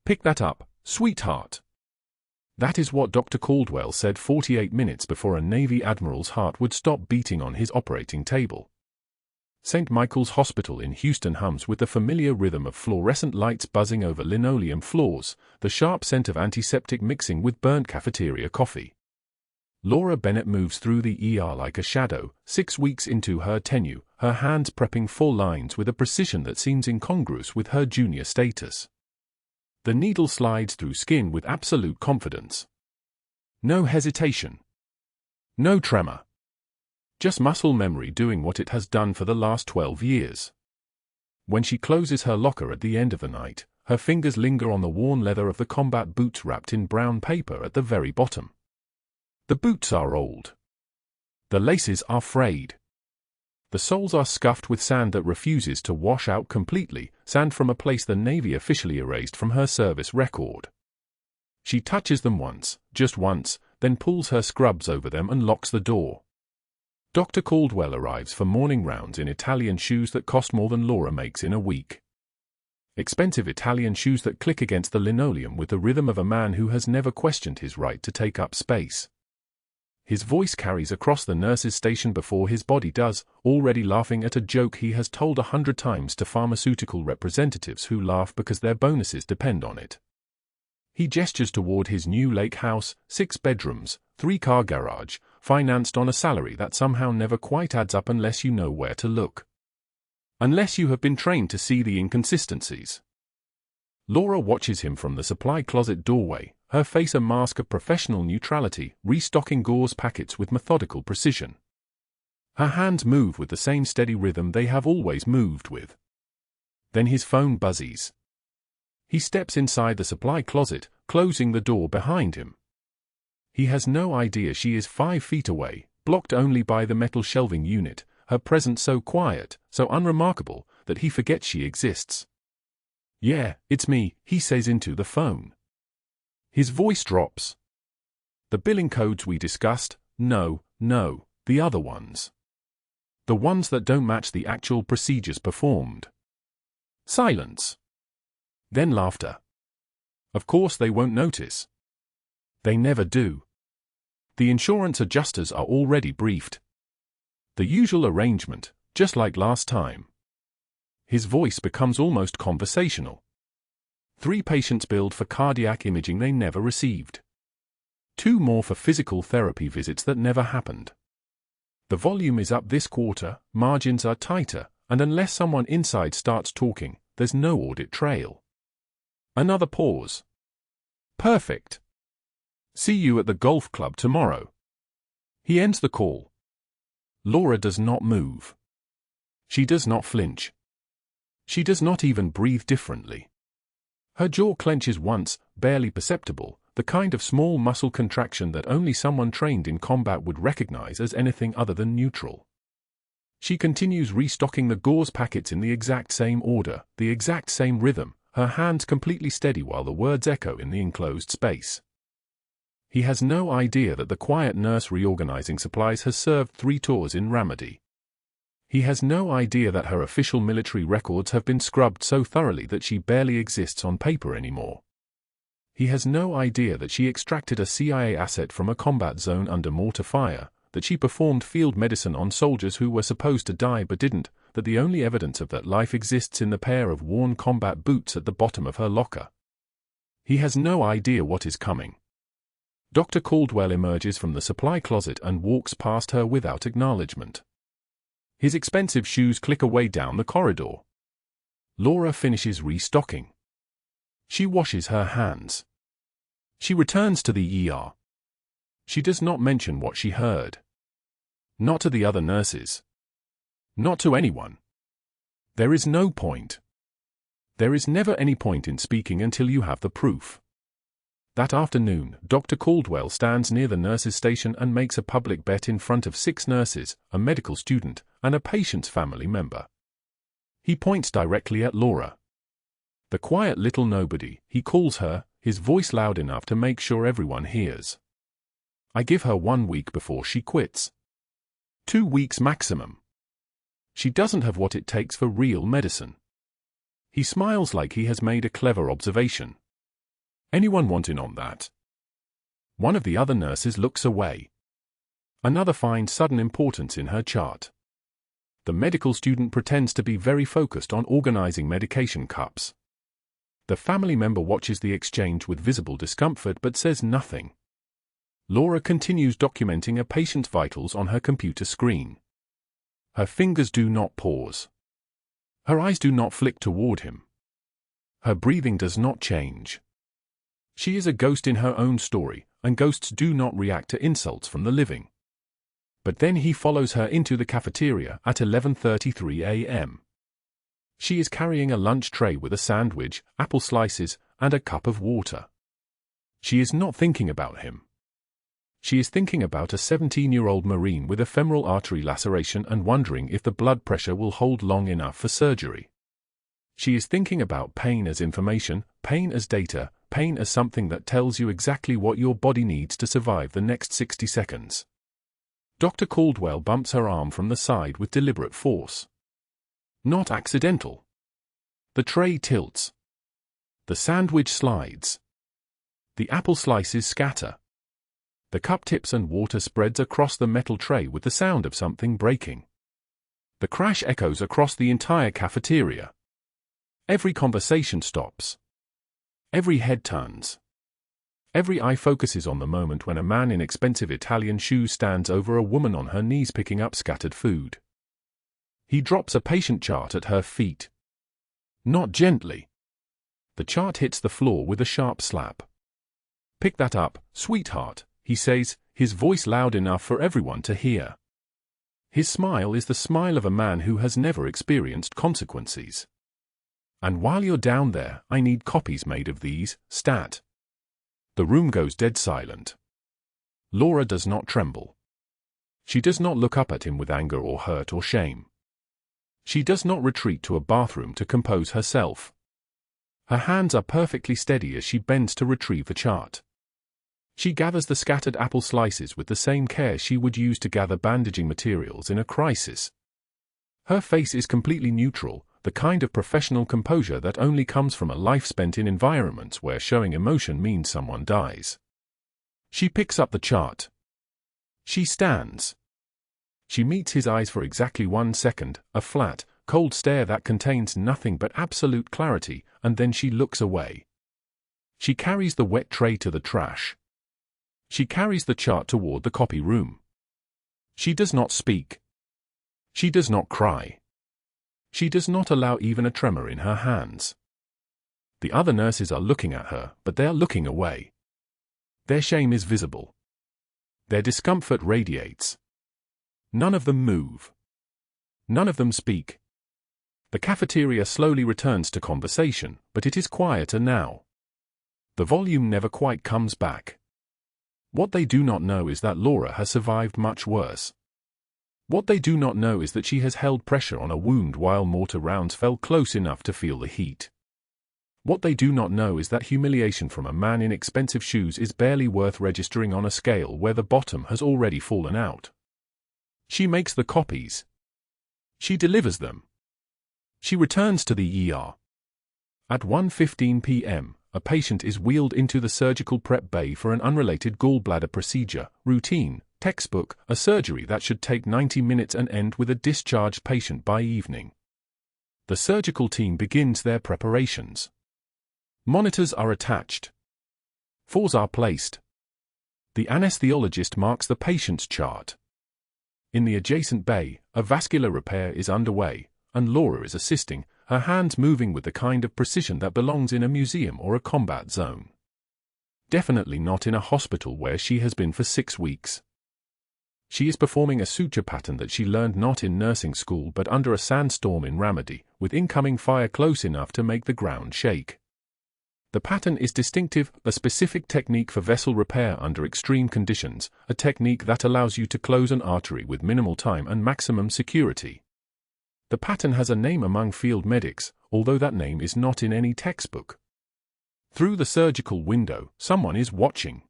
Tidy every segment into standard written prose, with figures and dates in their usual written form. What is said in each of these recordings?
Pick that up, sweetheart." That is what Dr. Caldwell said 48 minutes before a Navy admiral's heart would stop beating on his operating table. St. Michael's Hospital in Houston hums with the familiar rhythm of fluorescent lights buzzing over linoleum floors, the sharp scent of antiseptic mixing with burnt cafeteria coffee. Laura Bennett moves through the ER like a shadow, 6 weeks into her tenure, her hands prepping full lines with a precision that seems incongruous with her junior status. The needle slides through skin with absolute confidence. No hesitation. No tremor. Just muscle memory doing what it has done for the last 12 years. When she closes her locker at the end of the night, her fingers linger on the worn leather of the combat boots wrapped in brown paper at the very bottom. The boots are old. The laces are frayed. The soles are scuffed with sand that refuses to wash out completely, sand from a place the Navy officially erased from her service record. She touches them once, just once, then pulls her scrubs over them and locks the door. Dr. Caldwell arrives for morning rounds in Italian shoes that cost more than Laura makes in a week. Expensive Italian shoes that click against the linoleum with the rhythm of a man who has never questioned his right to take up space. His voice carries across the nurse's station before his body does, already laughing at a joke he has told 100 times to pharmaceutical representatives who laugh because their bonuses depend on it. He gestures toward his new lake house, 6 bedrooms, 3-car garage, financed on a salary that somehow never quite adds up unless you know where to look. Unless you have been trained to see the inconsistencies. Laura watches him from the supply closet doorway, her face a mask of professional neutrality, restocking gauze packets with methodical precision. Her hands move with the same steady rhythm they have always moved with. Then his phone buzzes. He steps inside the supply closet, closing the door behind him. He has no idea she is 5 feet away, blocked only by the metal shelving unit, her presence so quiet, so unremarkable, that he forgets she exists. "Yeah, it's me," he says into the phone. His voice drops. "The billing codes we discussed? No, the other ones. The ones that don't match the actual procedures performed." Silence. Then laughter. "Of course they won't notice. They never do. The insurance adjusters are already briefed. The usual arrangement, just like last time." His voice becomes almost conversational. 3 patients billed for cardiac imaging they never received. 2 more for physical therapy visits that never happened. The volume is up this quarter, margins are tighter, and unless someone inside starts talking, there's no audit trail. Another pause. "Perfect. See you at the golf club tomorrow." He ends the call. Laura does not move. She does not flinch. She does not even breathe differently. Her jaw clenches once, barely perceptible, the kind of small muscle contraction that only someone trained in combat would recognize as anything other than neutral. She continues restocking the gauze packets in the exact same order, the exact same rhythm, her hands completely steady while the words echo in the enclosed space. He has no idea that the quiet nurse reorganizing supplies has served 3 tours in Ramadi. He has no idea that her official military records have been scrubbed so thoroughly that she barely exists on paper anymore. He has no idea that she extracted a CIA asset from a combat zone under mortar fire, that she performed field medicine on soldiers who were supposed to die but didn't, that the only evidence of that life exists in the pair of worn combat boots at the bottom of her locker. He has no idea what is coming. Dr. Caldwell emerges from the supply closet and walks past her without acknowledgement. His expensive shoes click away down the corridor. Laura finishes restocking. She washes her hands. She returns to the ER. She does not mention what she heard. Not to the other nurses. Not to anyone. There is no point. There is never any point in speaking until you have the proof. That afternoon, Dr. Caldwell stands near the nurses' station and makes a public bet in front of 6 nurses, a medical student, and a patient's family member. He points directly at Laura. The quiet little nobody, he calls her, his voice loud enough to make sure everyone hears. I give her 1 week before she quits. 2 weeks maximum. She doesn't have what it takes for real medicine. He smiles like he has made a clever observation. Anyone want in on that? One of the other nurses looks away. Another finds sudden importance in her chart. The medical student pretends to be very focused on organizing medication cups. The family member watches the exchange with visible discomfort but says nothing. Laura continues documenting a patient's vitals on her computer screen. Her fingers do not pause. Her eyes do not flick toward him. Her breathing does not change. She is a ghost in her own story, and ghosts do not react to insults from the living. But then he follows her into the cafeteria at 11:33 a.m. She is carrying a lunch tray with a sandwich, apple slices, and a cup of water. She is not thinking about him. She is thinking about a 17-year-old Marine with a femoral artery laceration and wondering if the blood pressure will hold long enough for surgery. She is thinking about pain as information, pain as data, pain as something that tells you exactly what your body needs to survive the next 60 seconds. Dr. Caldwell bumps her arm from the side with deliberate force. Not accidental. The tray tilts. The sandwich slides. The apple slices scatter. The cup tips and water spreads across the metal tray with the sound of something breaking. The crash echoes across the entire cafeteria. Every conversation stops. Every head turns. Every eye focuses on the moment when a man in expensive Italian shoes stands over a woman on her knees picking up scattered food. He drops a patient chart at her feet. Not gently. The chart hits the floor with a sharp slap. "Pick that up, sweetheart," he says, his voice loud enough for everyone to hear. His smile is the smile of a man who has never experienced consequences. "And while you're down there, I need copies made of these, stat." The room goes dead silent. Laura does not tremble. She does not look up at him with anger or hurt or shame. She does not retreat to a bathroom to compose herself. Her hands are perfectly steady as she bends to retrieve the chart. She gathers the scattered apple slices with the same care she would use to gather bandaging materials in a crisis. Her face is completely neutral, the kind of professional composure that only comes from a life spent in environments where showing emotion means someone dies. She picks up the chart. She stands. She meets his eyes for exactly 1 second, a flat, cold stare that contains nothing but absolute clarity, and then she looks away. She carries the wet tray to the trash. She carries the chart toward the copy room. She does not speak. She does not cry. She does not allow even a tremor in her hands. The other nurses are looking at her, but they are looking away. Their shame is visible. Their discomfort radiates. None of them move. None of them speak. The cafeteria slowly returns to conversation, but it is quieter now. The volume never quite comes back. What they do not know is that Laura has survived much worse. What they do not know is that she has held pressure on a wound while mortar rounds fell close enough to feel the heat. What they do not know is that humiliation from a man in expensive shoes is barely worth registering on a scale where the bottom has already fallen out. She makes the copies. She delivers them. She returns to the ER. At 1:15 p.m., a patient is wheeled into the surgical prep bay for an unrelated gallbladder procedure, routine, textbook, a surgery that should take 90 minutes and end with a discharged patient by evening. The surgical team begins their preparations. Monitors are attached. Fours are placed. The anesthesiologist marks the patient's chart. In the adjacent bay, a vascular repair is underway, and Laura is assisting, her hands moving with the kind of precision that belongs in a museum or a combat zone. Definitely not in a hospital where she has been for 6 weeks. She is performing a suture pattern that she learned not in nursing school but under a sandstorm in Ramadi, with incoming fire close enough to make the ground shake. The pattern is distinctive, a specific technique for vessel repair under extreme conditions, a technique that allows you to close an artery with minimal time and maximum security. The pattern has a name among field medics, although that name is not in any textbook. Through the surgical window, someone is watching.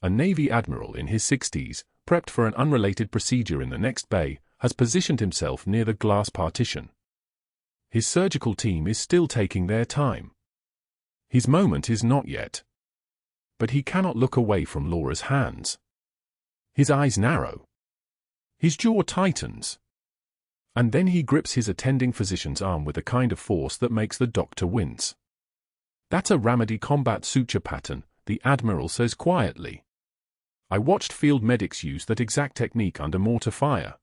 A Navy admiral in his 60s, prepped for an unrelated procedure in the next bay, has positioned himself near the glass partition. His surgical team is still taking their time. His moment is not yet. But he cannot look away from Laura's hands. His eyes narrow. His jaw tightens. And then he grips his attending physician's arm with a kind of force that makes the doctor wince. "That's a Ramadi combat suture pattern," the Admiral says quietly. "I watched field medics use that exact technique under mortar fire."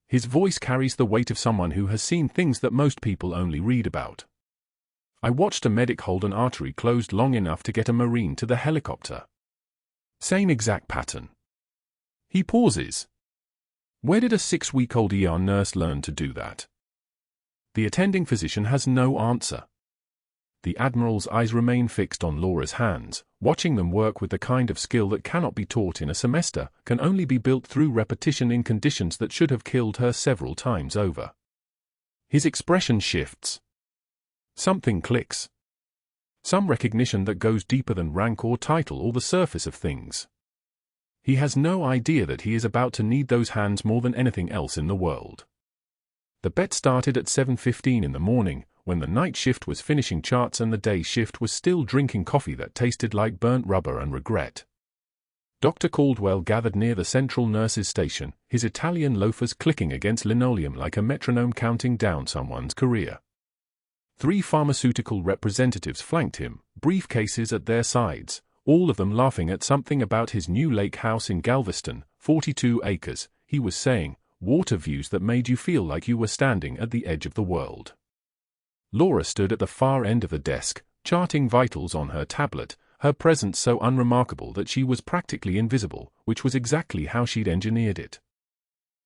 His voice carries the weight of someone who has seen things that most people only read about. "I watched a medic hold an artery closed long enough to get a Marine to the helicopter. Same exact pattern." He pauses. Where did a 6-week-old ER nurse learn to do that? The attending physician has no answer. The Admiral's eyes remain fixed on Laura's hands, watching them work with the kind of skill that cannot be taught in a semester, can only be built through repetition in conditions that should have killed her several times over. His expression shifts. Something clicks. Some recognition that goes deeper than rank or title or the surface of things. He has no idea that he is about to need those hands more than anything else in the world. The bet started at 7:15 in the morning, when the night shift was finishing charts and the day shift was still drinking coffee that tasted like burnt rubber and regret. Dr. Caldwell gathered near the central nurses' station, his Italian loafers clicking against linoleum like a metronome counting down someone's career. 3 pharmaceutical representatives flanked him, briefcases at their sides, all of them laughing at something about his new lake house in Galveston, 42 acres, he was saying, water views that made you feel like you were standing at the edge of the world. Laura stood at the far end of the desk, charting vitals on her tablet, her presence so unremarkable that she was practically invisible, which was exactly how she'd engineered it.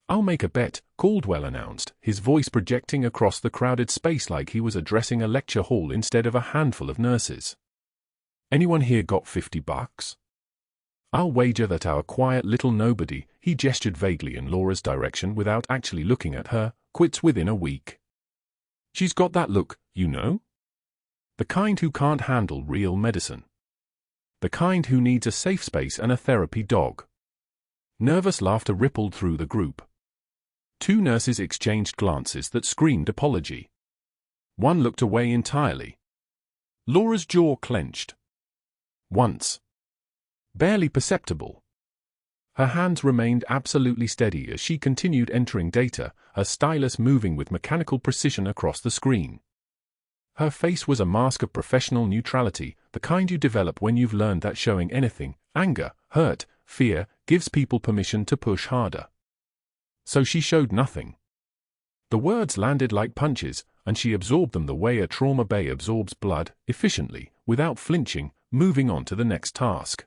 "I'll make a bet," Caldwell announced, his voice projecting across the crowded space like he was addressing a lecture hall instead of a handful of nurses. "Anyone here got $50? I'll wager that our quiet little nobody," he gestured vaguely in Laura's direction without actually looking at her, "quits within a week. She's got that look, you know? The kind who can't handle real medicine. The kind who needs a safe space and a therapy dog." Nervous laughter rippled through the group. 2 nurses exchanged glances that screamed apology. One looked away entirely. Laura's jaw clenched. Once. Barely perceptible. Her hands remained absolutely steady as she continued entering data, her stylus moving with mechanical precision across the screen. Her face was a mask of professional neutrality, the kind you develop when you've learned that showing anything, anger, hurt, fear, gives people permission to push harder. So she showed nothing. The words landed like punches, and she absorbed them the way a trauma bay absorbs blood, efficiently, without flinching, moving on to the next task.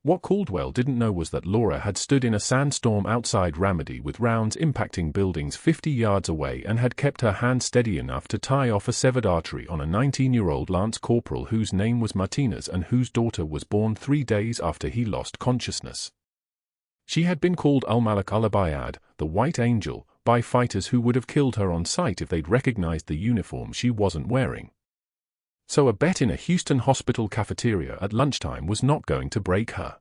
What Caldwell didn't know was that Laura had stood in a sandstorm outside Ramadi with rounds impacting buildings 50 yards away and had kept her hand steady enough to tie off a severed artery on a 19-year-old Lance Corporal whose name was Martinez and whose daughter was born 3 days after he lost consciousness. She had been called Al-Malik al-Abayad, the White Angel, by fighters who would have killed her on sight if they'd recognized the uniform she wasn't wearing. So a bet in a Houston hospital cafeteria at lunchtime was not going to break her.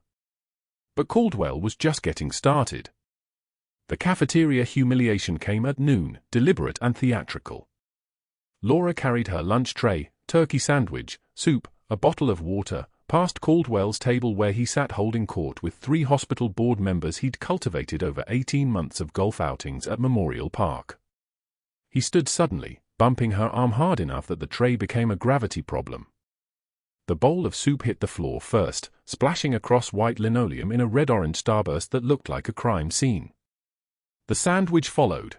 But Caldwell was just getting started. The cafeteria humiliation came at noon, deliberate and theatrical. Laura carried her lunch tray, turkey sandwich, soup, a bottle of water, past Caldwell's table where he sat holding court with 3 hospital board members he'd cultivated over 18 months of golf outings at Memorial Park. He stood suddenly, bumping her arm hard enough that the tray became a gravity problem. The bowl of soup hit the floor first, splashing across white linoleum in a red-orange starburst that looked like a crime scene. The sandwich followed.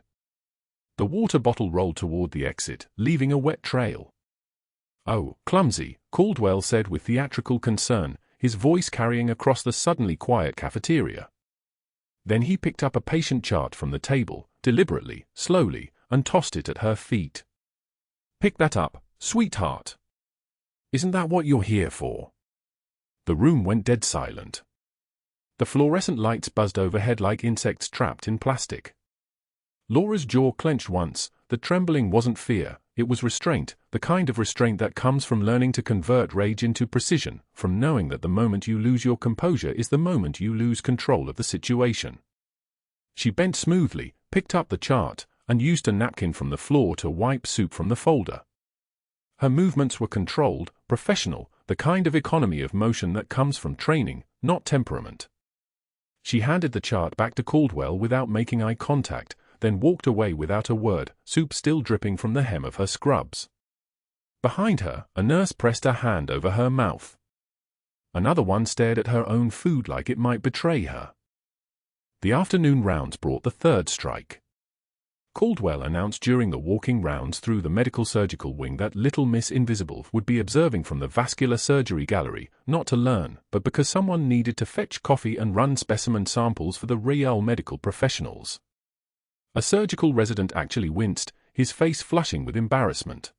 The water bottle rolled toward the exit, leaving a wet trail. "Oh, clumsy," Caldwell said with theatrical concern, his voice carrying across the suddenly quiet cafeteria. Then he picked up a patient chart from the table, deliberately, slowly, and tossed it at her feet. "Pick that up, sweetheart. Isn't that what you're here for?" The room went dead silent. The fluorescent lights buzzed overhead like insects trapped in plastic. Laura's jaw clenched once. The trembling wasn't fear, it was restraint, the kind of restraint that comes from learning to convert rage into precision, from knowing that the moment you lose your composure is the moment you lose control of the situation. She bent smoothly, picked up the chart, and used a napkin from the floor to wipe soup from the folder. Her movements were controlled, professional, the kind of economy of motion that comes from training, not temperament. She handed the chart back to Caldwell without making eye contact, then walked away without a word, soup still dripping from the hem of her scrubs. Behind her, a nurse pressed a hand over her mouth. Another one stared at her own food like it might betray her. The afternoon rounds brought the third strike. Caldwell announced during the walking rounds through the medical surgical wing that little Miss Invisible would be observing from the vascular surgery gallery, not to learn, but because someone needed to fetch coffee and run specimen samples for the real medical professionals. A surgical resident actually winced, his face flushing with embarrassment.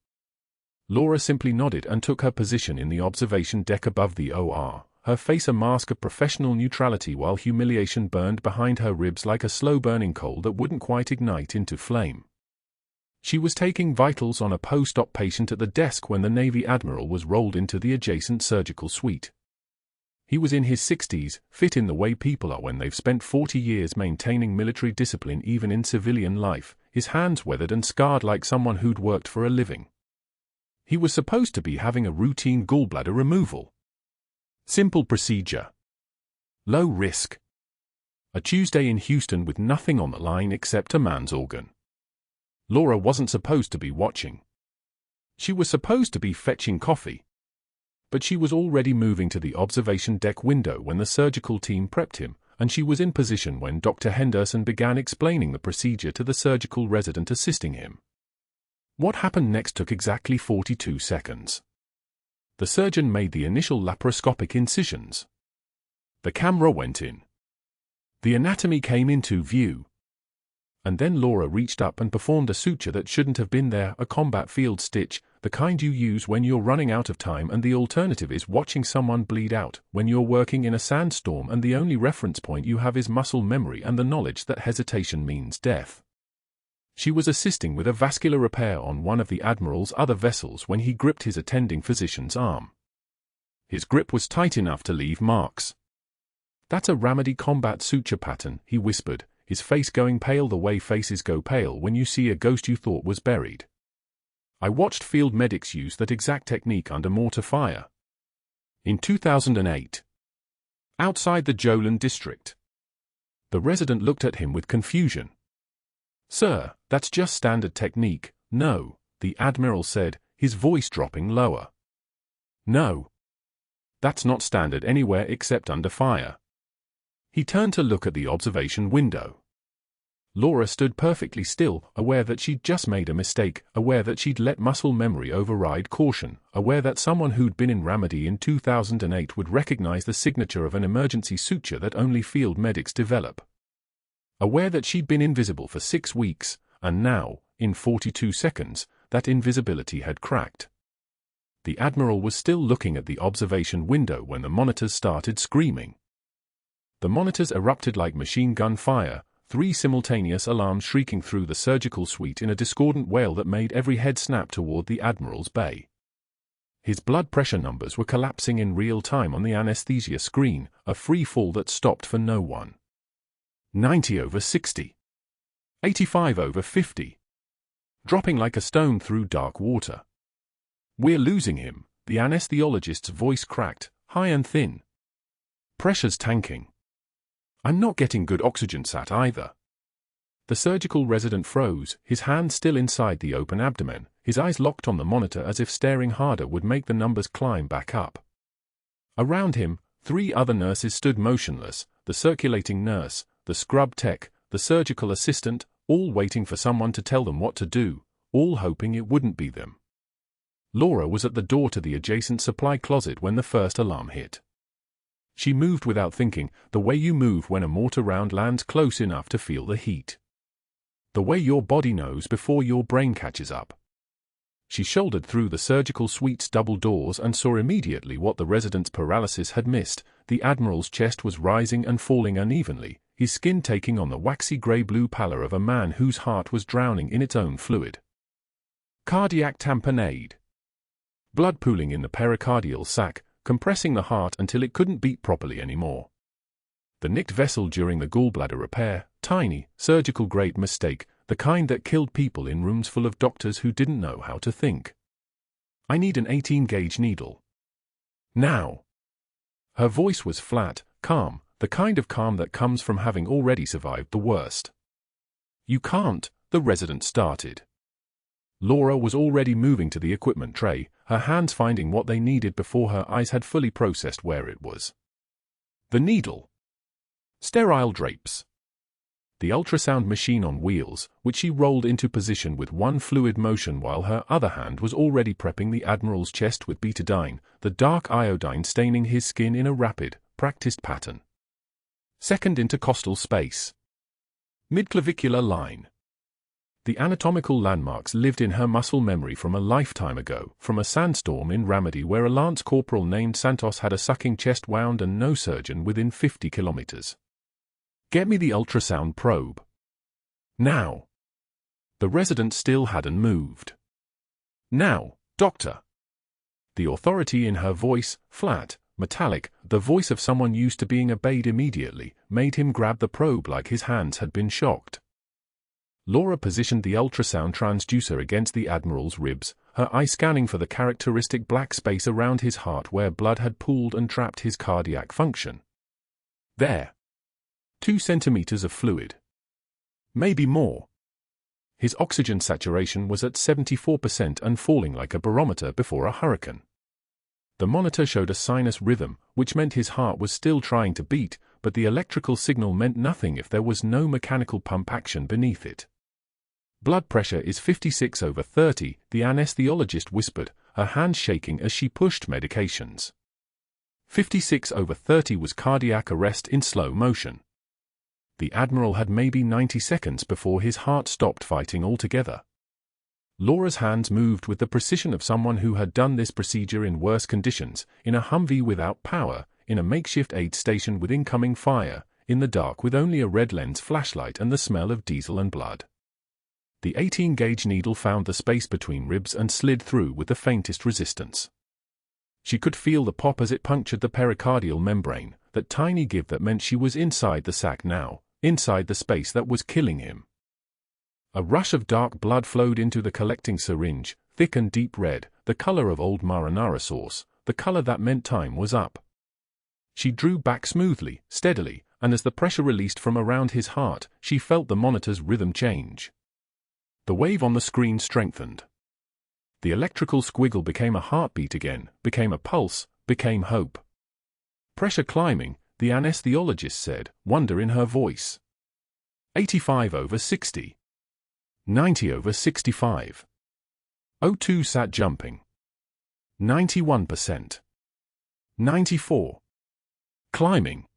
Laura simply nodded and took her position in the observation deck above the OR, her face a mask of professional neutrality while humiliation burned behind her ribs like a slow-burning coal that wouldn't quite ignite into flame. She was taking vitals on a post-op patient at the desk when the Navy Admiral was rolled into the adjacent surgical suite. He was in his 60s, fit in the way people are when they've spent 40 years maintaining military discipline even in civilian life, his hands weathered and scarred like someone who'd worked for a living. He was supposed to be having a routine gallbladder removal. Simple procedure. Low risk. A Tuesday in Houston with nothing on the line except a man's organ. Laura wasn't supposed to be watching. She was supposed to be fetching coffee. But she was already moving to the observation deck window when the surgical team prepped him, and she was in position when Dr. Henderson began explaining the procedure to the surgical resident assisting him. What happened next took exactly 42 seconds. The surgeon made the initial laparoscopic incisions. The camera went in. The anatomy came into view. And then Laura reached up and performed a suture that shouldn't have been there, a combat field stitch, the kind you use when you're running out of time and the alternative is watching someone bleed out, when you're working in a sandstorm and the only reference point you have is muscle memory and the knowledge that hesitation means death. She was assisting with a vascular repair on one of the Admiral's other vessels when he gripped his attending physician's arm. His grip was tight enough to leave marks. "That's a Ramadi combat suture pattern," he whispered, his face going pale the way faces go pale when you see a ghost you thought was buried. "I watched field medics use that exact technique under mortar fire. In 2008. Outside the Jolin district." The resident looked at him with confusion. "Sir, that's just standard technique." "No," the Admiral said, his voice dropping lower. "No. That's not standard anywhere except under fire." He turned to look at the observation window. Laura stood perfectly still, aware that she'd just made a mistake, aware that she'd let muscle memory override caution, aware that someone who'd been in Ramadi in 2008 would recognize the signature of an emergency suture that only field medics develop. Aware that she'd been invisible for 6 weeks, and now, in 42 seconds, that invisibility had cracked. The Admiral was still looking at the observation window when the monitors started screaming. The monitors erupted like machine gun fire, 3 simultaneous alarms shrieking through the surgical suite in a discordant wail that made every head snap toward the Admiral's bay. His blood pressure numbers were collapsing in real time on the anesthesia screen, a free fall that stopped for no one. 90/60. 85/50. Dropping like a stone through dark water. "We're losing him," the anesthesiologist's voice cracked, high and thin. "Pressure's tanking. I'm not getting good oxygen sat either." The surgical resident froze, his hand still inside the open abdomen, his eyes locked on the monitor as if staring harder would make the numbers climb back up. Around him, 3 other nurses stood motionless, the circulating nurse, the scrub tech, the surgical assistant, all waiting for someone to tell them what to do, all hoping it wouldn't be them. Laura was at the door to the adjacent supply closet when the first alarm hit. She moved without thinking, the way you move when a mortar round lands close enough to feel the heat. The way your body knows before your brain catches up. She shouldered through the surgical suite's double doors and saw immediately what the resident's paralysis had missed. The Admiral's chest was rising and falling unevenly, his skin taking on the waxy grey-blue pallor of a man whose heart was drowning in its own fluid. Cardiac tamponade. Blood pooling in the pericardial sac, compressing the heart until it couldn't beat properly anymore. The nicked vessel during the gallbladder repair, tiny, surgical-grade mistake, the kind that killed people in rooms full of doctors who didn't know how to think. "I need an 18-gauge needle." Now. Her voice was flat, calm, the kind of calm that comes from having already survived the worst. You can't, the resident started. Laura was already moving to the equipment tray, her hands finding what they needed before her eyes had fully processed where it was. The needle. Sterile drapes. The ultrasound machine on wheels, which she rolled into position with one fluid motion while her other hand was already prepping the Admiral's chest with betadine, the dark iodine staining his skin in a rapid, practiced pattern. Second intercostal space. Midclavicular line. The anatomical landmarks lived in her muscle memory from a lifetime ago, from a sandstorm in Ramadi where a lance corporal named Santos had a sucking chest wound and no surgeon within 50 kilometers. Get me the ultrasound probe. Now. The resident still hadn't moved. Now, doctor. The authority in her voice, flat, metallic, the voice of someone used to being obeyed immediately, made him grab the probe like his hands had been shocked. Laura positioned the ultrasound transducer against the Admiral's ribs, her eye scanning for the characteristic black space around his heart where blood had pooled and trapped his cardiac function. There. 2 centimeters of fluid. Maybe more. His oxygen saturation was at 74% and falling like a barometer before a hurricane. The monitor showed a sinus rhythm, which meant his heart was still trying to beat, but the electrical signal meant nothing if there was no mechanical pump action beneath it. Blood pressure is 56/30, the anesthesiologist whispered, her hands shaking as she pushed medications. 56/30 was cardiac arrest in slow motion. The Admiral had maybe 90 seconds before his heart stopped fighting altogether. Laura's hands moved with the precision of someone who had done this procedure in worse conditions, in a Humvee without power, in a makeshift aid station with incoming fire, in the dark with only a red lens flashlight and the smell of diesel and blood. The 18-gauge needle found the space between ribs and slid through with the faintest resistance. She could feel the pop as it punctured the pericardial membrane, that tiny give that meant she was inside the sac now, inside the space that was killing him. A rush of dark blood flowed into the collecting syringe, thick and deep red, the color of old marinara sauce, the color that meant time was up. She drew back smoothly, steadily, and as the pressure released from around his heart, she felt the monitor's rhythm change. The wave on the screen strengthened. The electrical squiggle became a heartbeat again, became a pulse, became hope. Pressure climbing, the anesthesiologist said, wonder in her voice. 85/60. 90/65. O2 sat jumping. 91%. 94. Climbing.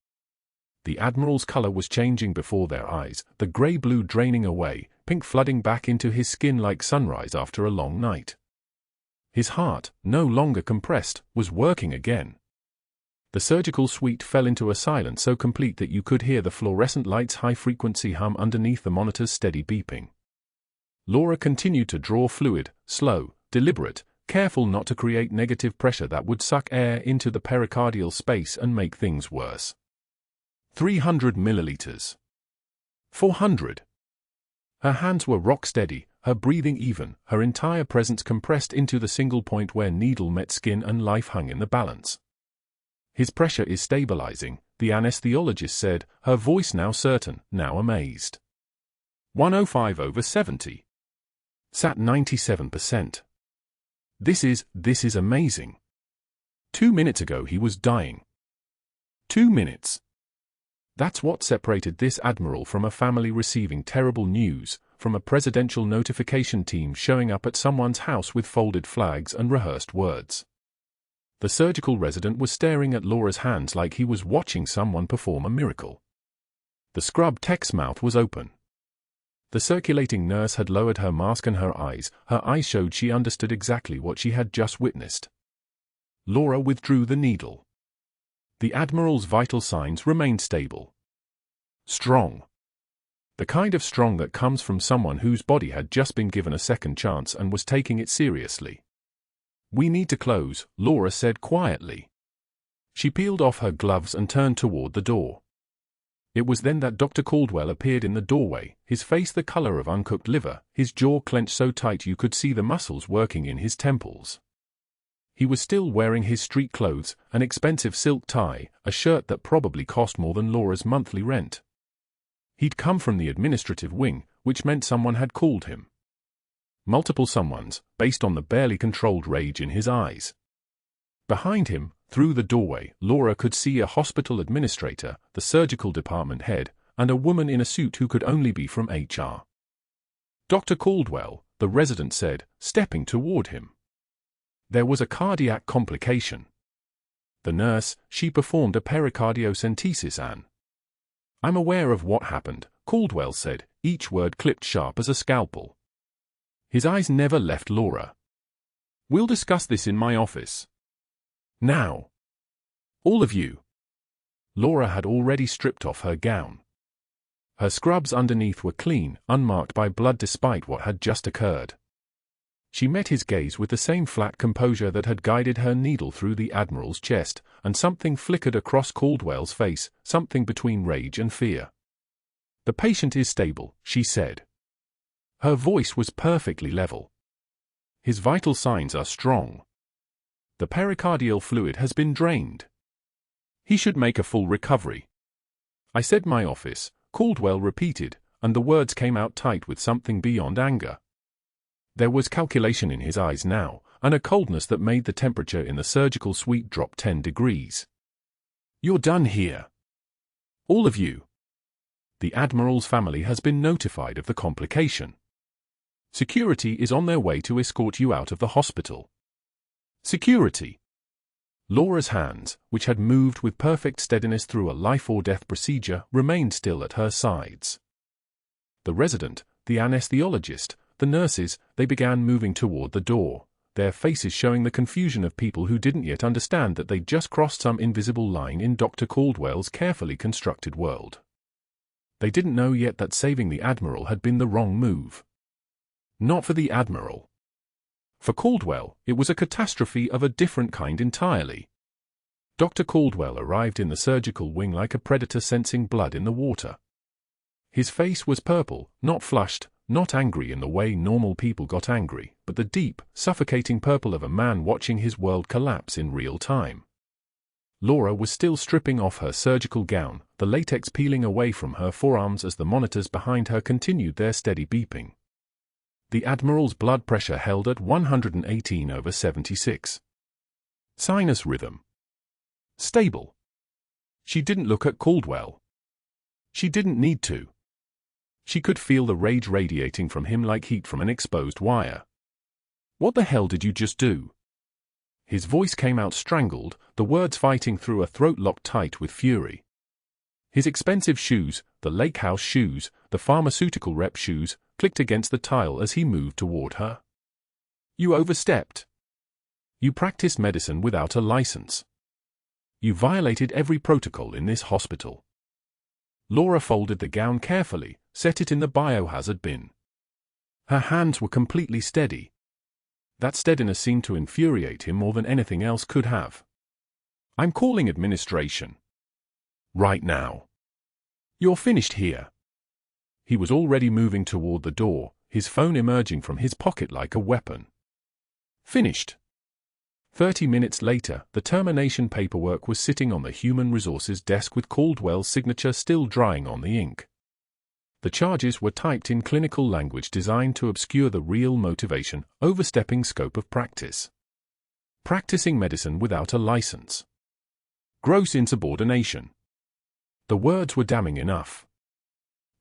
The Admiral's color was changing before their eyes, the grey-blue draining away, pink flooding back into his skin like sunrise after a long night. His heart, no longer compressed, was working again. The surgical suite fell into a silence so complete that you could hear the fluorescent light's high-frequency hum underneath the monitor's steady beeping. Laura continued to draw fluid, slow, deliberate, careful not to create negative pressure that would suck air into the pericardial space and make things worse. 300 milliliters. 400. Her hands were rock steady, her breathing even, her entire presence compressed into the single point where needle met skin and life hung in the balance. His pressure is stabilizing, the anesthesiologist said, her voice now certain, now amazed. 105/70. Sat 97%. This is amazing. 2 minutes ago he was dying. 2 minutes. That's what separated this Admiral from a family receiving terrible news, from a presidential notification team showing up at someone's house with folded flags and rehearsed words. The surgical resident was staring at Laura's hands like he was watching someone perform a miracle. The scrub tech's mouth was open. The circulating nurse had lowered her mask and her eyes showed she understood exactly what she had just witnessed. Laura withdrew the needle. The Admiral's vital signs remained stable. Strong. The kind of strong that comes from someone whose body had just been given a second chance and was taking it seriously. We need to close, Laura said quietly. She peeled off her gloves and turned toward the door. It was then that Dr. Caldwell appeared in the doorway, his face the color of uncooked liver, his jaw clenched so tight you could see the muscles working in his temples. He was still wearing his street clothes, an expensive silk tie, a shirt that probably cost more than Laura's monthly rent. He'd come from the administrative wing, which meant someone had called him. Multiple someones, based on the barely controlled rage in his eyes. Behind him, through the doorway, Laura could see a hospital administrator, the surgical department head, and a woman in a suit who could only be from HR. Dr. Caldwell, the resident said, stepping toward him. There was a cardiac complication. The nurse, she performed a pericardiocentesis and... I'm aware of what happened, Caldwell said, each word clipped sharp as a scalpel. His eyes never left Laura. We'll discuss this in my office. Now. All of you. Laura had already stripped off her gown. Her scrubs underneath were clean, unmarked by blood despite what had just occurred. She met his gaze with the same flat composure that had guided her needle through the Admiral's chest, and something flickered across Caldwell's face, something between rage and fear. The patient is stable, she said. Her voice was perfectly level. His vital signs are strong. The pericardial fluid has been drained. He should make a full recovery. I said my office, Caldwell repeated, and the words came out tight with something beyond anger. There was calculation in his eyes now, and a coldness that made the temperature in the surgical suite drop 10 degrees. You're done here. All of you. The Admiral's family has been notified of the complication. Security is on their way to escort you out of the hospital. Security. Laura's hands, which had moved with perfect steadiness through a life-or-death procedure, remained still at her sides. The resident, the anesthesiologist, the nurses, they began moving toward the door, their faces showing the confusion of people who didn't yet understand that they'd just crossed some invisible line in Dr. Caldwell's carefully constructed world. They didn't know yet that saving the Admiral had been the wrong move. Not for the Admiral. For Caldwell, it was a catastrophe of a different kind entirely. Dr. Caldwell arrived in the surgical wing like a predator sensing blood in the water. His face was purple, not flushed, not angry in the way normal people got angry, but the deep, suffocating purple of a man watching his world collapse in real time. Laura was still stripping off her surgical gown, the latex peeling away from her forearms as the monitors behind her continued their steady beeping. The Admiral's blood pressure held at 118/76. Sinus rhythm. Stable. She didn't look at Caldwell. She didn't need to. She could feel the rage radiating from him like heat from an exposed wire. What the hell did you just do? His voice came out strangled, the words fighting through a throat locked tight with fury. His expensive shoes, the lake house shoes, the pharmaceutical rep shoes, clicked against the tile as he moved toward her. You overstepped. You practiced medicine without a license. You violated every protocol in this hospital. Laura folded the gown carefully, set it in the biohazard bin. Her hands were completely steady. That steadiness seemed to infuriate him more than anything else could have. I'm calling administration. Right now. You're finished here. He was already moving toward the door, his phone emerging from his pocket like a weapon. Finished. 30 minutes later, the termination paperwork was sitting on the Human Resources desk with Caldwell's signature still drying on the ink. The charges were typed in clinical language designed to obscure the real motivation, overstepping scope of practice. Practicing medicine without a license. Gross insubordination. The words were damning enough.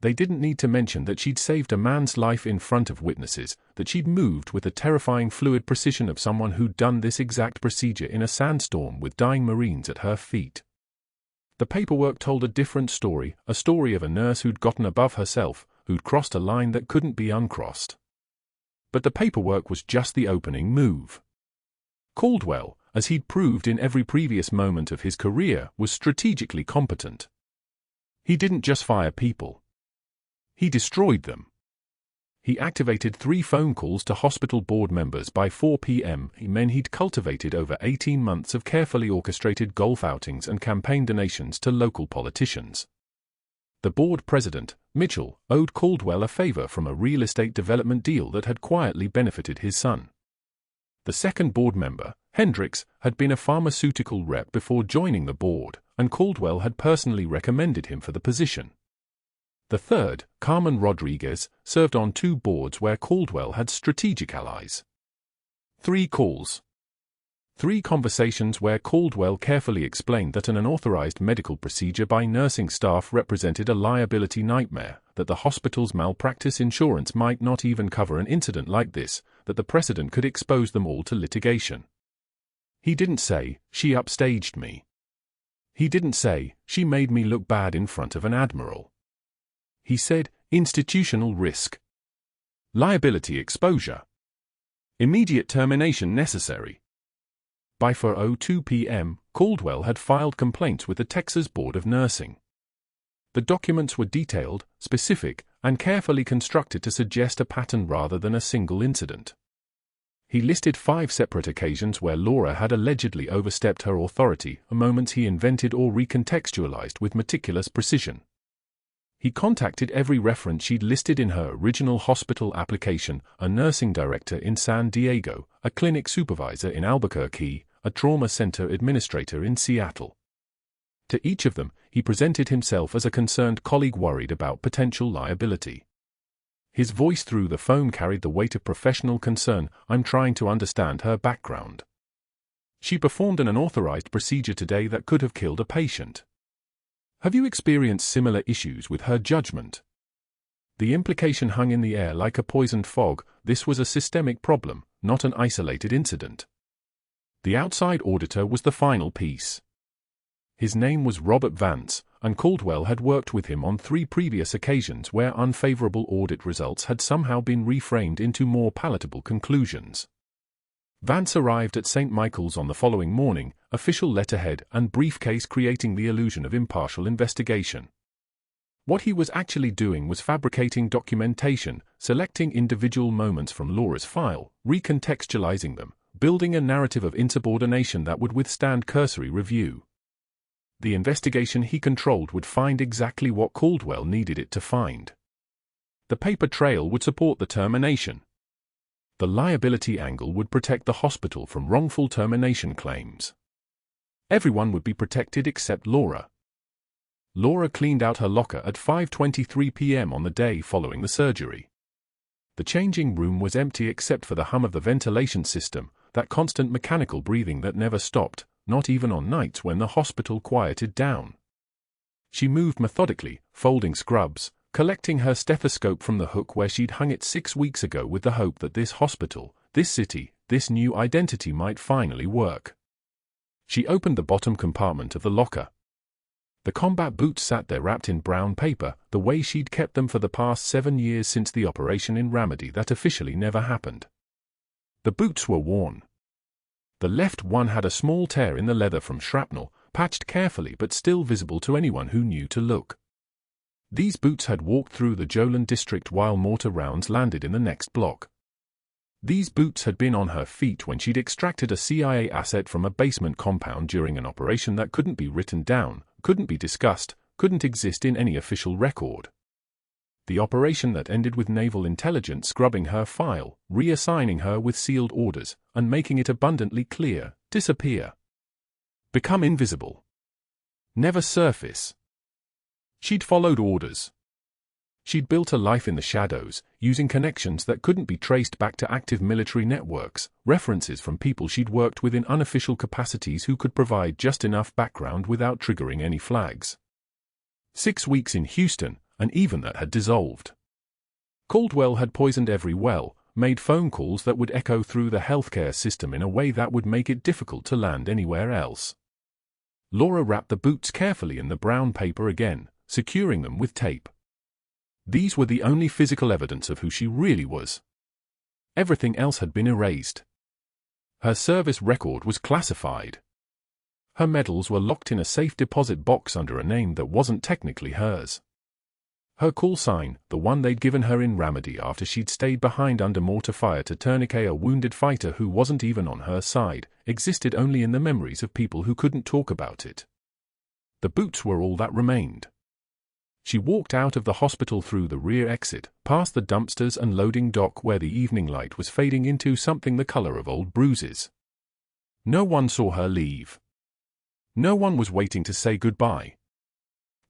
They didn't need to mention that she'd saved a man's life in front of witnesses, that she'd moved with the terrifying fluid precision of someone who'd done this exact procedure in a sandstorm with dying Marines at her feet. The paperwork told a different story, a story of a nurse who'd gotten above herself, who'd crossed a line that couldn't be uncrossed. But the paperwork was just the opening move. Caldwell, as he'd proved in every previous moment of his career, was strategically competent. He didn't just fire people. He destroyed them. He activated 3 phone calls to hospital board members by 4 p.m., men he'd cultivated over 18 months of carefully orchestrated golf outings and campaign donations to local politicians. The board president, Mitchell, owed Caldwell a favor from a real estate development deal that had quietly benefited his son. The second board member, Hendricks had been a pharmaceutical rep before joining the board, and Caldwell had personally recommended him for the position. The third, Carmen Rodriguez, served on 2 boards where Caldwell had strategic allies. 3 calls. 3 conversations where Caldwell carefully explained that an unauthorized medical procedure by nursing staff represented a liability nightmare, that the hospital's malpractice insurance might not even cover an incident like this, that the precedent could expose them all to litigation. He didn't say, "She upstaged me." He didn't say, "She made me look bad in front of an admiral." He said, "Institutional risk. Liability exposure. Immediate termination necessary." By 4:02 p.m., Caldwell had filed complaints with the Texas Board of Nursing. The documents were detailed, specific, and carefully constructed to suggest a pattern rather than a single incident. He listed 5 separate occasions where Laura had allegedly overstepped her authority, moments he invented or recontextualized with meticulous precision. He contacted every reference she'd listed in her original hospital application: a nursing director in San Diego, a clinic supervisor in Albuquerque, a trauma center administrator in Seattle. To each of them, he presented himself as a concerned colleague worried about potential liability. His voice through the phone carried the weight of professional concern. "I'm trying to understand her background. She performed an unauthorized procedure today that could have killed a patient. Have you experienced similar issues with her judgment?" The implication hung in the air like a poisoned fog. This was a systemic problem, not an isolated incident. The outside auditor was the final piece. His name was Robert Vance, and Caldwell had worked with him on 3 previous occasions where unfavorable audit results had somehow been reframed into more palatable conclusions. Vance arrived at St. Michael's on the following morning, official letterhead and briefcase creating the illusion of impartial investigation. What he was actually doing was fabricating documentation, selecting individual moments from Laura's file, recontextualizing them, building a narrative of insubordination that would withstand cursory review. The investigation he controlled would find exactly what Caldwell needed it to find. The paper trail would support the termination. The liability angle would protect the hospital from wrongful termination claims. Everyone would be protected except Laura. Laura cleaned out her locker at 5:23 p.m. on the day following the surgery. The changing room was empty except for the hum of the ventilation system, that constant mechanical breathing that never stopped, not even on nights when the hospital quieted down. She moved methodically, folding scrubs, collecting her stethoscope from the hook where she'd hung it 6 weeks ago with the hope that this hospital, this city, this new identity might finally work. She opened the bottom compartment of the locker. The combat boots sat there wrapped in brown paper, the way she'd kept them for the past 7 years since the operation in Ramadi that officially never happened. The boots were worn. The left one had a small tear in the leather from shrapnel, patched carefully but still visible to anyone who knew to look. These boots had walked through the Jolene district while mortar rounds landed in the next block. These boots had been on her feet when she'd extracted a CIA asset from a basement compound during an operation that couldn't be written down, couldn't be discussed, couldn't exist in any official record. The operation that ended with naval intelligence scrubbing her file, reassigning her with sealed orders, and making it abundantly clear: disappear. Become invisible. Never surface. She'd followed orders. She'd built a life in the shadows, using connections that couldn't be traced back to active military networks, references from people she'd worked with in unofficial capacities who could provide just enough background without triggering any flags. 6 weeks in Houston, and even that had dissolved. Caldwell had poisoned every well, made phone calls that would echo through the healthcare system in a way that would make it difficult to land anywhere else. Laura wrapped the boots carefully in the brown paper again, securing them with tape. These were the only physical evidence of who she really was. Everything else had been erased. Her service record was classified. Her medals were locked in a safe deposit box under a name that wasn't technically hers. Her call sign, the one they'd given her in Ramadi after she'd stayed behind under mortar fire to tourniquet a wounded fighter who wasn't even on her side, existed only in the memories of people who couldn't talk about it. The boots were all that remained. She walked out of the hospital through the rear exit, past the dumpsters and loading dock where the evening light was fading into something the color of old bruises. No one saw her leave. No one was waiting to say goodbye.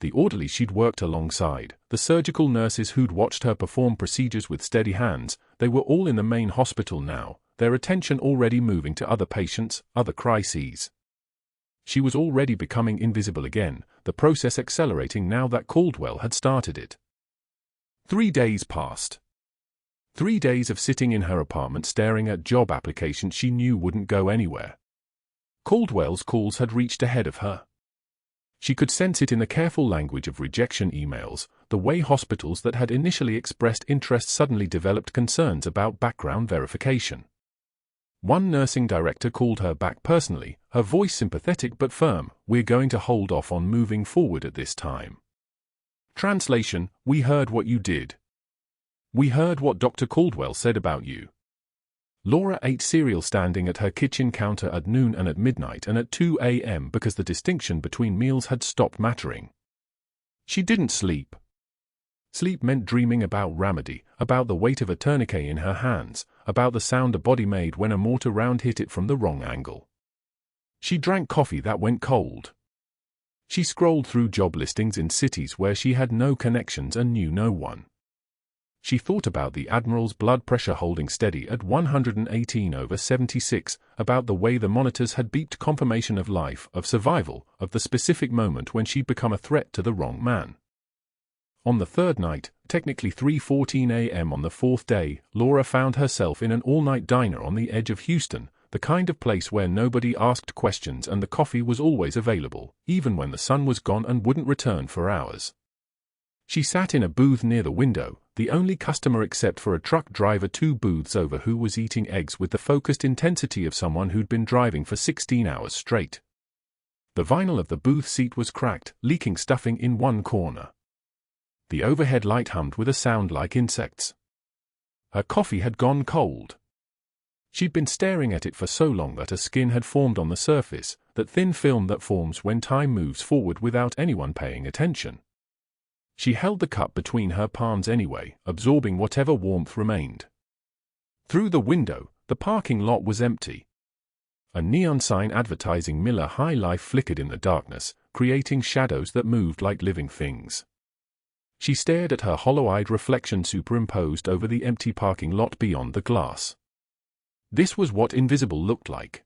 The orderlies she'd worked alongside, the surgical nurses who'd watched her perform procedures with steady hands, they were all in the main hospital now, their attention already moving to other patients, other crises. She was already becoming invisible again, the process accelerating now that Caldwell had started it. 3 days passed. 3 days of sitting in her apartment staring at job applications she knew wouldn't go anywhere. Caldwell's calls had reached ahead of her. She could sense it in the careful language of rejection emails, the way hospitals that had initially expressed interest suddenly developed concerns about background verification. One nursing director called her back personally, her voice sympathetic but firm. "We're going to hold off on moving forward at this time." Translation: "We heard what you did. We heard what Dr. Caldwell said about you." Laura ate cereal standing at her kitchen counter at noon and at midnight and at 2 a.m. because the distinction between meals had stopped mattering. She didn't sleep. Sleep meant dreaming about remedy, about the weight of a tourniquet in her hands, about the sound a body made when a mortar round hit it from the wrong angle. She drank coffee that went cold. She scrolled through job listings in cities where she had no connections and knew no one. She thought about the Admiral's blood pressure holding steady at 118/76, about the way the monitors had beeped confirmation of life, of survival, of the specific moment when she'd become a threat to the wrong man. On the third night, technically 3:14 a.m. on the fourth day, Laura found herself in an all-night diner on the edge of Houston, the kind of place where nobody asked questions and the coffee was always available, even when the sun was gone and wouldn't return for hours. She sat in a booth near the window, the only customer except for a truck driver 2 booths over who was eating eggs with the focused intensity of someone who'd been driving for 16 hours straight. The vinyl of the booth seat was cracked, leaking stuffing in one corner. The overhead light hummed with a sound like insects. Her coffee had gone cold. She'd been staring at it for so long that a skin had formed on the surface, that thin film that forms when time moves forward without anyone paying attention. She held the cup between her palms anyway, absorbing whatever warmth remained. Through the window, the parking lot was empty. A neon sign advertising Miller High Life flickered in the darkness, creating shadows that moved like living things. She stared at her hollow-eyed reflection superimposed over the empty parking lot beyond the glass. This was what invisible looked like.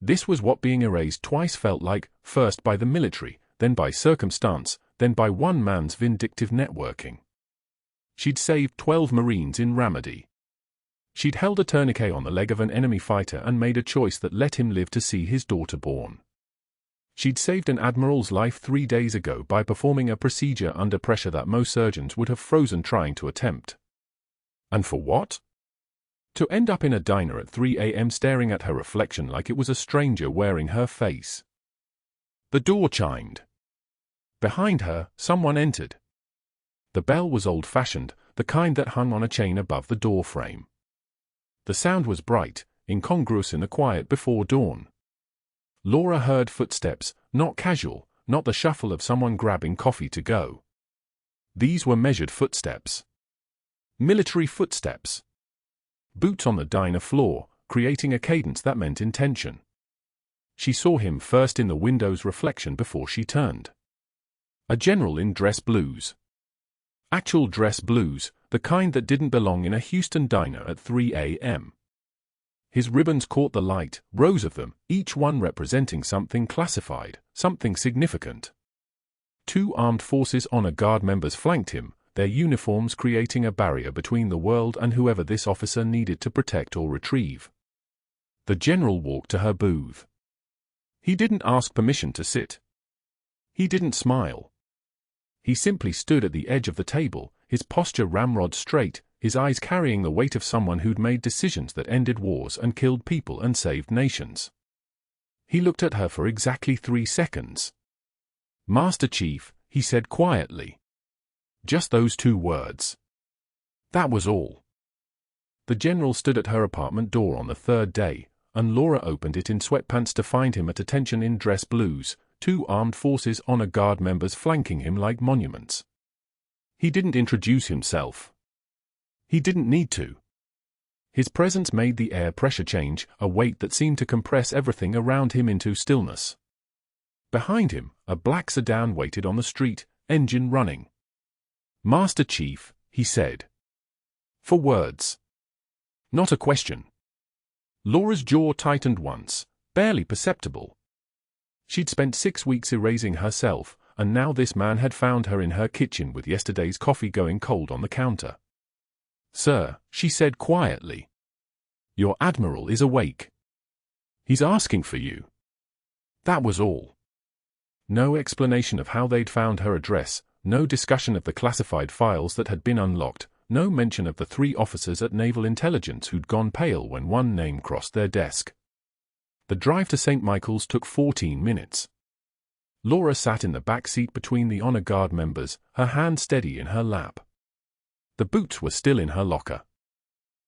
This was what being erased twice felt like, first by the military, then by circumstance, then by one man's vindictive networking. She'd saved 12 Marines in Ramadi. She'd held a tourniquet on the leg of an enemy fighter and made a choice that let him live to see his daughter born. She'd saved an admiral's life 3 days ago by performing a procedure under pressure that most surgeons would have frozen trying to attempt. And for what? To end up in a diner at 3 a.m. staring at her reflection like it was a stranger wearing her face. The door chimed. Behind her, someone entered. The bell was old-fashioned, the kind that hung on a chain above the door frame. The sound was bright, incongruous in the quiet before dawn. Laura heard footsteps, not casual, not the shuffle of someone grabbing coffee to go. These were measured footsteps. Military footsteps. Boots on the diner floor, creating a cadence that meant intention. She saw him first in the window's reflection before she turned. A general in dress blues. Actual dress blues, the kind that didn't belong in a Houston diner at 3 a.m. His ribbons caught the light, rows of them, each one representing something classified, something significant. 2 armed forces honor guard members flanked him, their uniforms creating a barrier between the world and whoever this officer needed to protect or retrieve. The general walked to her booth. He didn't ask permission to sit. He didn't smile. He simply stood at the edge of the table, his posture ramrod straight, his eyes carrying the weight of someone who'd made decisions that ended wars and killed people and saved nations. He looked at her for exactly 3 seconds. "Master Chief," he said quietly. Just those 2 words. That was all. The general stood at her apartment door on the 3rd day, and Laura opened it in sweatpants to find him at attention in dress blues, 2 armed forces honor guard members flanking him like monuments. He didn't introduce himself. He didn't need to. His presence made the air pressure change, a weight that seemed to compress everything around him into stillness. Behind him, a black sedan waited on the street, engine running. "Master Chief," he said. For words. Not a question. Laura's jaw tightened once, barely perceptible. She'd spent 6 weeks erasing herself, and now this man had found her in her kitchen with yesterday's coffee going cold on the counter. "Sir," she said quietly. "Your Admiral is awake. He's asking for you." That was all. No explanation of how they'd found her address, no discussion of the classified files that had been unlocked, no mention of the 3 officers at Naval Intelligence who'd gone pale when one name crossed their desk. The drive to St. Michael's took 14 minutes. Laura sat in the back seat between the honor guard members, her hand steady in her lap. The boots were still in her locker.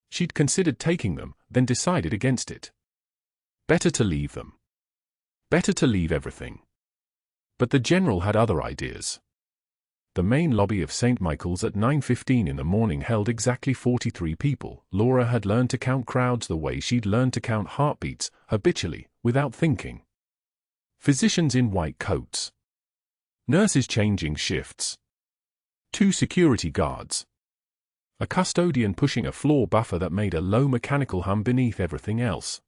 She'd considered taking them, then decided against it. Better to leave them. Better to leave everything. But the general had other ideas. The main lobby of St. Michael's at 9:15 in the morning held exactly 43 people. Laura had learned to count crowds the way she'd learned to count heartbeats, habitually, without thinking. Physicians in white coats. Nurses changing shifts. 2 security guards. A custodian pushing a floor buffer that made a low mechanical hum beneath everything else.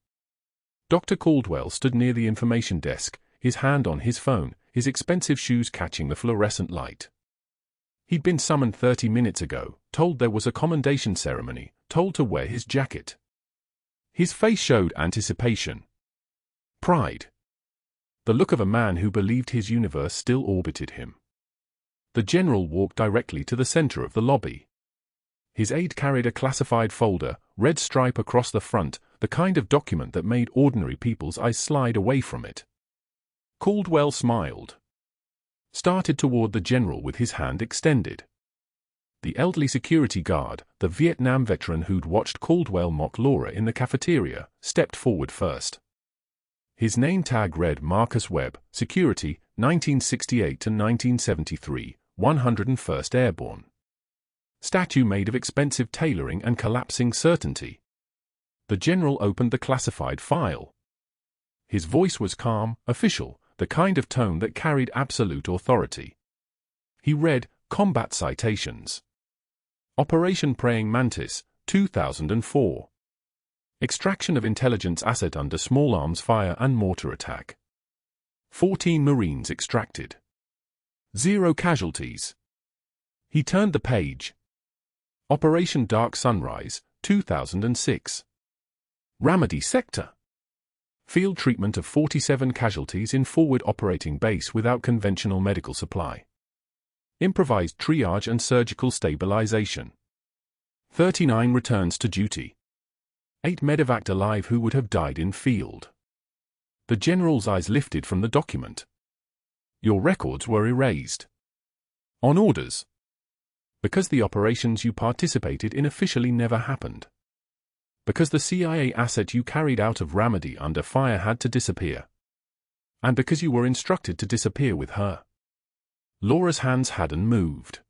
Dr. Caldwell stood near the information desk, his hand on his phone, his expensive shoes catching the fluorescent light. He'd been summoned 30 minutes ago, told there was a commendation ceremony, told to wear his jacket. His face showed anticipation. Pride. The look of a man who believed his universe still orbited him. The general walked directly to the center of the lobby. His aide carried a classified folder, red stripe across the front, the kind of document that made ordinary people's eyes slide away from it. Caldwell smiled. Started toward the general with his hand extended. The elderly security guard, the Vietnam veteran who'd watched Caldwell mock Laura in the cafeteria, stepped forward first. His name tag read Marcus Webb, Security, 1968 to 1973, 101st Airborne. Statue made of expensive tailoring and collapsing certainty. The general opened the classified file. His voice was calm, official, the kind of tone that carried absolute authority. He read, Combat Citations. Operation Praying Mantis, 2004. Extraction of intelligence asset under small arms fire and mortar attack. 14 Marines extracted. 0 casualties. He turned the page. Operation Dark Sunrise, 2006. Ramadi Sector. Field treatment of 47 casualties in forward operating base without conventional medical supply. Improvised triage and surgical stabilization. 39 returns to duty. 8 medevaced alive who would have died in field. The general's eyes lifted from the document. Your records were erased. On orders. Because the operations you participated in officially never happened. Because the CIA asset you carried out of Ramadi under fire had to disappear. And because you were instructed to disappear with her. Laura's hands hadn't moved.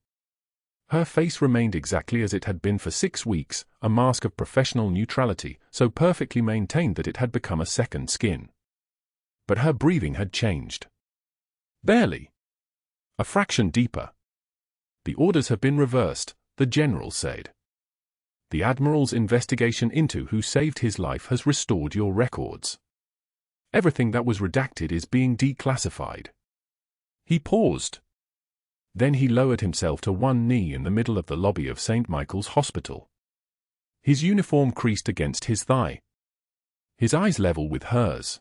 Her face remained exactly as it had been for 6 weeks, a mask of professional neutrality, so perfectly maintained that it had become a second skin. But her breathing had changed. Barely. A fraction deeper. The orders have been reversed, the general said. The Admiral's investigation into who saved his life has restored your records. Everything that was redacted is being declassified. He paused. Then he lowered himself to one knee in the middle of the lobby of St. Michael's Hospital. His uniform creased against his thigh. His eyes level with hers.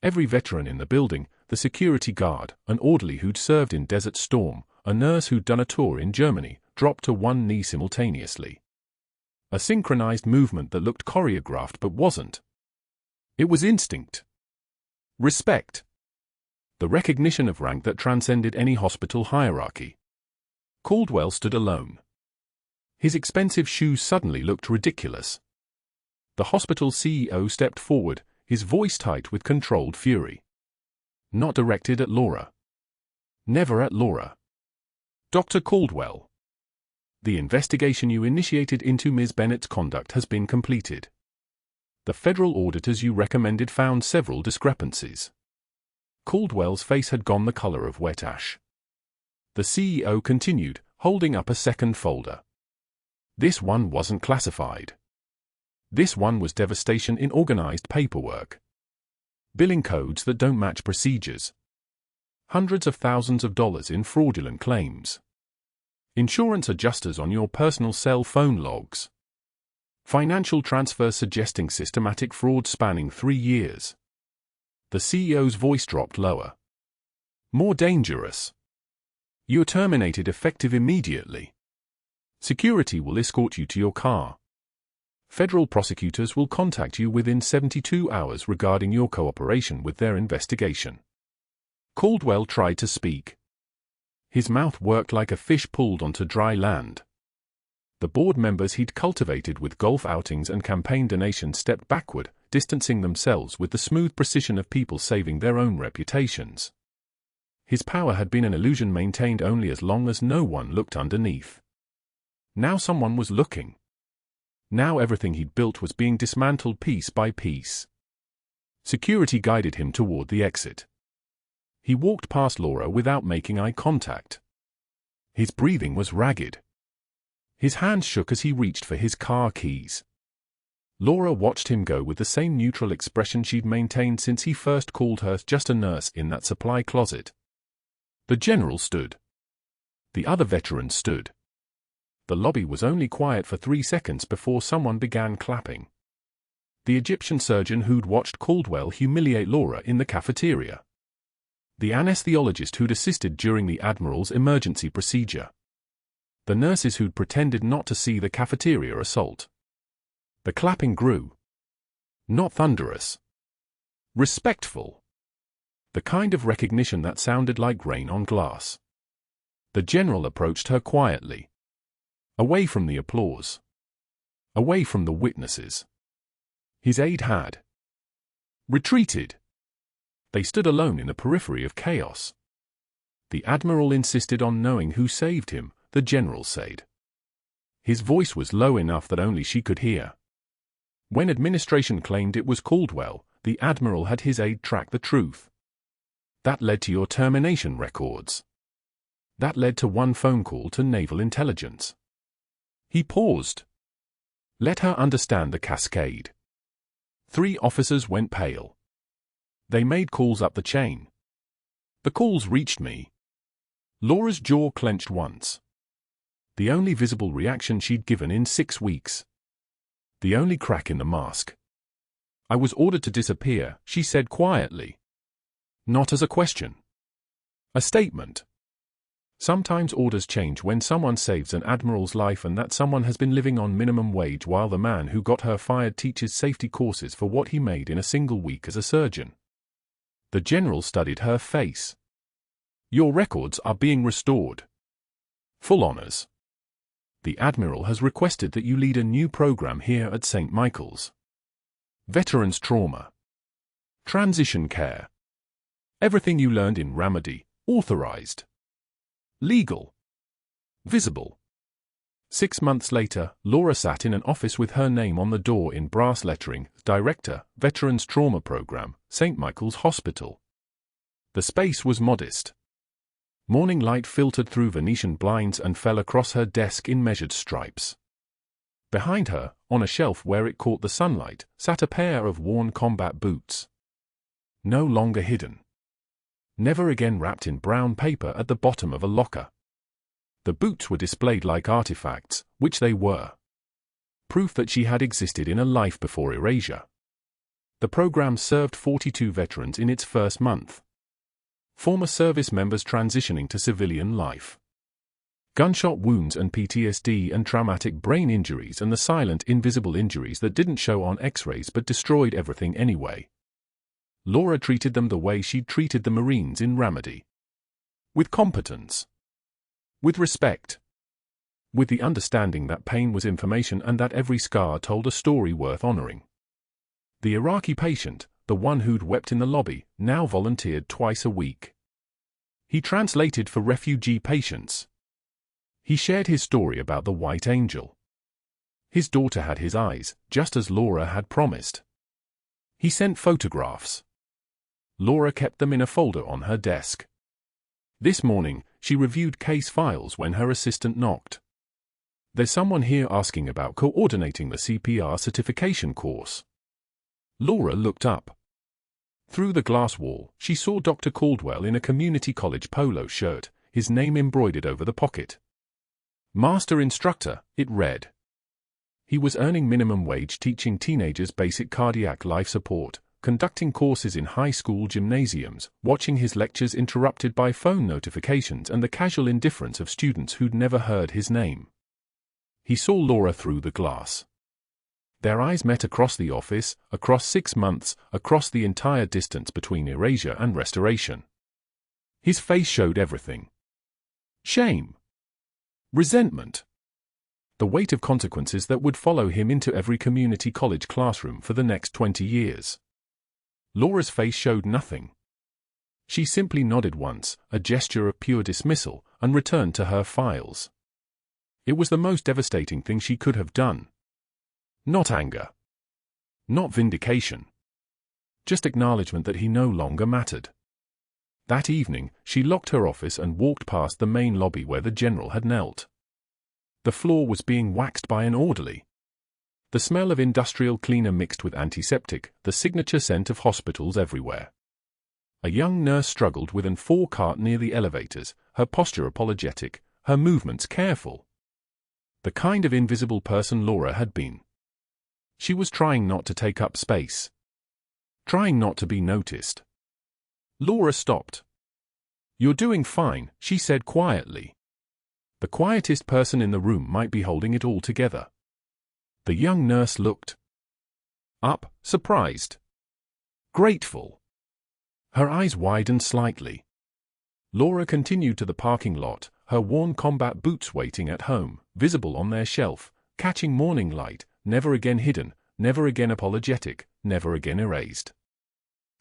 Every veteran in the building, the security guard, an orderly who'd served in Desert Storm, a nurse who'd done a tour in Germany, dropped to one knee simultaneously. A synchronized movement that looked choreographed but wasn't. It was instinct. Respect. The recognition of rank that transcended any hospital hierarchy. Caldwell stood alone. His expensive shoes suddenly looked ridiculous. The hospital CEO stepped forward, his voice tight with controlled fury. Not directed at Laura. Never at Laura. Dr. Caldwell. The investigation you initiated into Ms. Bennett's conduct has been completed. The federal auditors you recommended found several discrepancies. Caldwell's face had gone the color of wet ash. The CEO continued, holding up a second folder. This one wasn't classified. This one was devastation in organized paperwork. Billing codes that don't match procedures. Hundreds of thousands of dollars in fraudulent claims. Insurance adjusters on your personal cell phone logs. Financial transfers suggesting systematic fraud spanning 3 years. The CEO's voice dropped lower. More dangerous. You're terminated effective immediately. Security will escort you to your car. Federal prosecutors will contact you within 72 hours regarding your cooperation with their investigation. Caldwell tried to speak. His mouth worked like a fish pulled onto dry land. The board members he'd cultivated with golf outings and campaign donations stepped backward, distancing themselves with the smooth precision of people saving their own reputations. His power had been an illusion maintained only as long as no one looked underneath. Now someone was looking. Now everything he'd built was being dismantled piece by piece. Security guided him toward the exit. He walked past Laura without making eye contact. His breathing was ragged. His hands shook as he reached for his car keys. Laura watched him go with the same neutral expression she'd maintained since he first called her just a nurse in that supply closet. The general stood. The other veterans stood. The lobby was only quiet for 3 seconds before someone began clapping. The Egyptian surgeon who'd watched Caldwell humiliate Laura in the cafeteria. The anesthesiologist who'd assisted during the Admiral's emergency procedure. The nurses who'd pretended not to see the cafeteria assault. The clapping grew. Not thunderous. Respectful. The kind of recognition that sounded like rain on glass. The general approached her quietly. Away from the applause. Away from the witnesses. His aide had retreated. They stood alone in the periphery of chaos. The Admiral insisted on knowing who saved him, the general said. His voice was low enough that only she could hear. When administration claimed it was Caldwell, the Admiral had his aide track the truth. That led to your termination records. That led to one phone call to Naval Intelligence. He paused. Let her understand the cascade. 3 officers went pale. They made calls up the chain. The calls reached me. Laura's jaw clenched once. The only visible reaction she'd given in 6 weeks. The only crack in the mask. I was ordered to disappear, she said quietly. Not as a question. A statement. Sometimes orders change when someone saves an admiral's life and that someone has been living on minimum wage while the man who got her fired teaches safety courses for what he made in a single week as a surgeon. The general studied her face. Your records are being restored. Full honors. The Admiral has requested that you lead a new program here at St. Michael's. Veterans trauma. Transition care. Everything you learned in Ramadi, authorized. Legal. Visible. 6 months later, Laura sat in an office with her name on the door in brass lettering, Director, Veterans Trauma Program, St. Michael's Hospital. The space was modest. Morning light filtered through Venetian blinds and fell across her desk in measured stripes. Behind her, on a shelf where it caught the sunlight, sat a pair of worn combat boots. No longer hidden. Never again wrapped in brown paper at the bottom of a locker. The boots were displayed like artifacts, which they were. Proof that she had existed in a life before erasure. The program served 42 veterans in its first month. Former service members transitioning to civilian life. Gunshot wounds and PTSD and traumatic brain injuries and the silent, invisible injuries that didn't show on X-rays but destroyed everything anyway. Laura treated them the way she'd treated the Marines in Ramadi. With competence. With respect. With the understanding that pain was information and that every scar told a story worth honoring. The Iraqi patient, the one who'd wept in the lobby, now volunteered twice a week. He translated for refugee patients. He shared his story about the white angel. His daughter had his eyes, just as Laura had promised. He sent photographs. Laura kept them in a folder on her desk. This morning, she reviewed case files when her assistant knocked. "There's someone here asking about coordinating the CPR certification course." Laura looked up. Through the glass wall, she saw Dr. Caldwell in a community college polo shirt, his name embroidered over the pocket. Master Instructor, it read. He was earning minimum wage teaching teenagers basic cardiac life support, conducting courses in high school gymnasiums, watching his lectures interrupted by phone notifications and the casual indifference of students who'd never heard his name. He saw Laura through the glass. Their eyes met across the office, across 6 months, across the entire distance between erasure and restoration. His face showed everything. Shame. Resentment. The weight of consequences that would follow him into every community college classroom for the next 20 years. Laura's face showed nothing. She simply nodded once, a gesture of pure dismissal, and returned to her files. It was the most devastating thing she could have done. Not anger. Not vindication. Just acknowledgement that he no longer mattered. That evening, she locked her office and walked past the main lobby where the general had knelt. The floor was being waxed by an orderly. The smell of industrial cleaner mixed with antiseptic, the signature scent of hospitals everywhere. A young nurse struggled with an 4-cart near the elevators, her posture apologetic, her movements careful. The kind of invisible person Laura had been. She was trying not to take up space. Trying not to be noticed. Laura stopped. "You're doing fine," she said quietly. The quietest person in the room might be holding it all together. The young nurse looked up, surprised. Grateful. Her eyes widened slightly. Laura continued to the parking lot, her worn combat boots waiting at home, visible on their shelf, catching morning light, never again hidden, never again apologetic, never again erased.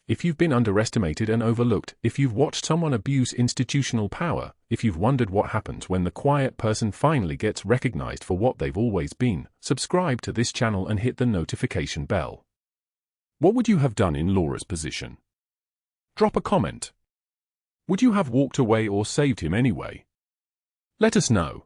If you've been underestimated and overlooked, if you've watched someone abuse institutional power, if you've wondered what happens when the quiet person finally gets recognized for what they've always been, subscribe to this channel and hit the notification bell. What would you have done in Laura's position? Drop a comment. Would you have walked away or saved him anyway? Let us know.